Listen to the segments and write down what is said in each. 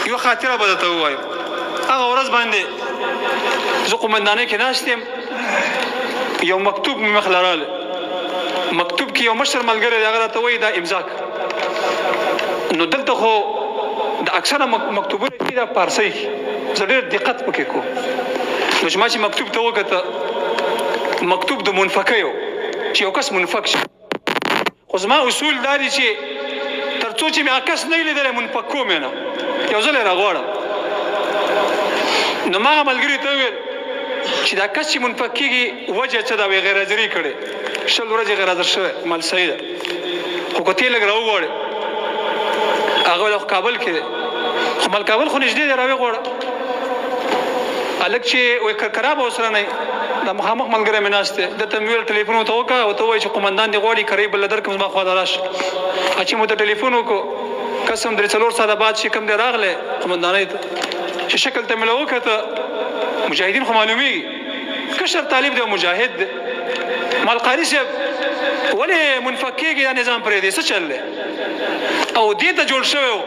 یو خاطره به درته ووایم. هغه ورځ باندې زه قومندانۍ کې ناست یم، یو مکتوب مې مخ له راغلی. مکتوب کې یو مشر ملګری دی، هغه راته وایي دا امضا کړه. نو دلته خو د اکثره مکتوبونه دي دا پارسۍ، زه ډېر دقت پکې کوم. نو چې ما چې مکتوب ته وکته، مکتوب د منفقیو چې یو کس منفق شي. خو زما اصول دا دی چې تر څو چې مې هغه کس نه وي لیدلی منفق کوم یې نه، یو ځل یې راغواړم. نو ما هغه ملګري ته وویل چې دا کس چې منفق کېږي وجه څه ده؟ وایي غیر حاضري کړې، 20 ورځې غیر حاضر شوی، مال صحیح ده، خو که ته یې لږ راوغواړې. هغه ویل خو کابل کې دی. خو مال کابل خو نږدې دی، راویې غواړه. هلک چې وایي کرکرا به ورسره نه وي، دا مخامخ ملګری مې ناست دی. دته مې ویل ټلیفون ورته وکړه، ورته ووایي چې قومندان دې غواړي کرۍ بله درکړم، زما خوا ته راشه. چې مو ته ټلیفون وکړو، قسم 3-4 ساعته بعد چې کوم دی راغلی قومندانۍ ته، چې شکل ته مې له وکته، مجاهدین خو معلومیږي، کشر طالب دی او مجاهد دی. مال قاري صاحب ولې منفق کېږي دا نظام پرېږدي، څه چل دی؟ او دې ته جوړ شوی و.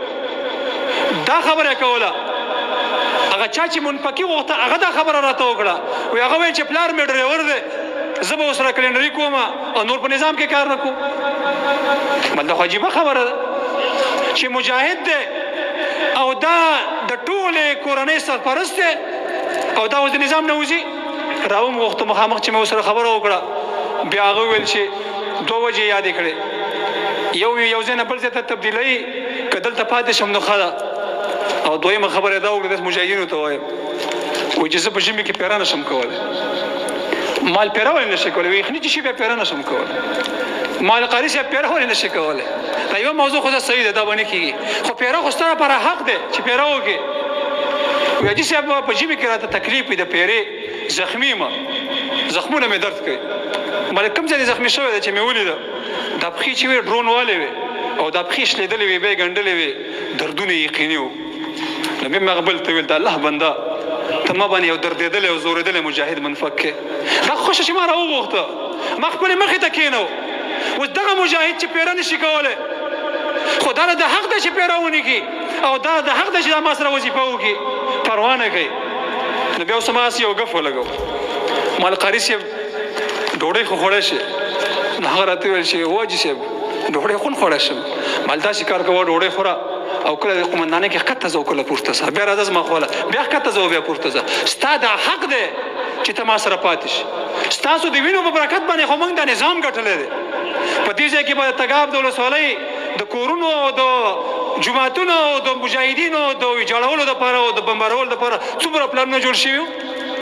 دا خبره یې کوله. هغه چا چې منفقي غوښته هغه دا خبره راته وکړه. وایي هغه وایي چې پلار مې ډریور دی، زه به ورسره کلینډري کوم او نور په نظام کې کار نه کوم. مطلب خو عجیبه خبره ده چې مجاهد دی او دا د ټولې کورنۍ سرپرست دی او دا اوس د نظام نه وځي. راوم وخته مخامخ چې مې ورسره خبره وکړه، بیا هغه وویل چې 2 وجې یادې کړې. یو ځای نه بل ځای ته تبدیلوي، که دلته پاتې شم نو ښه ده. او دویمه خبره دا وکړه، داسې مجاهدینو ته وایم، وایي چې زه په ژمي کې پیره نه شم کولی. مال پیره ولې نه شي کولی؟ وایي یخني چې شي بیا پیره نه شم کولی. مال قاري صاحب پیره ولې نه شي کولی؟ دا یوه موضوع خو صحیح ده، دا به نه کېږي، خو پیره خو ستا لپاره حق دی چې پیره وکړې. وایي حاجي صاحب په ژمي کې راته تکلیف وي د پیرې، زخمي یم، زخمونه مې درد کوي. مال کوم ځای زخمي شوی دی چې مې ولیده، دا پښې چې وې ډرون والې وې او دا پښې شلېدلې وې، بیا یې ګنډلې وې، دردونه یقیني وو. نو بیا مې هغه بل ته ویل د الله بنده ته ما باندې یو دردېدلی او زورېدلی مجاهد منفق کې. دا خوښه چې ما راوغوښته، ما خپلې مخې ته کېنو. اوس دغه مجاهد چې پیره نه شي کولی، خو دا د حق ده چې پیره ونه کړي او دا د حق ده چې دا ما سره وظیفه وکړي، پروا نه کوي. نو بیا اوس هماغسې یو ګف ولګو. مال قاري صاحب ډوډۍ خو خوړی شي؟ نو هغه راته ویل چې و حاجي صاحب ډوډۍ خو نه خوړی شم. مال داسې کار کوه ډوډۍ خوره او کله د قومندانۍ کې ښکته ځه او کله پورته ځه، بیا راځه زما خواله، بیا ښکته ځه او بیا پورته ځه. ستا دا حق دی چې ته ما سره پاتې شي. ستاسو د وینو په برکت باندې خو موږ دا نظام ګټلی دی. په دې ځای کې به د تګاب د ولسوالۍ د کورونو او د جوماتونو او د مجاهدینو د ویجاړولو دپاره او د بمبارولو دپاره څومره پلانونه جوړ شوي وو.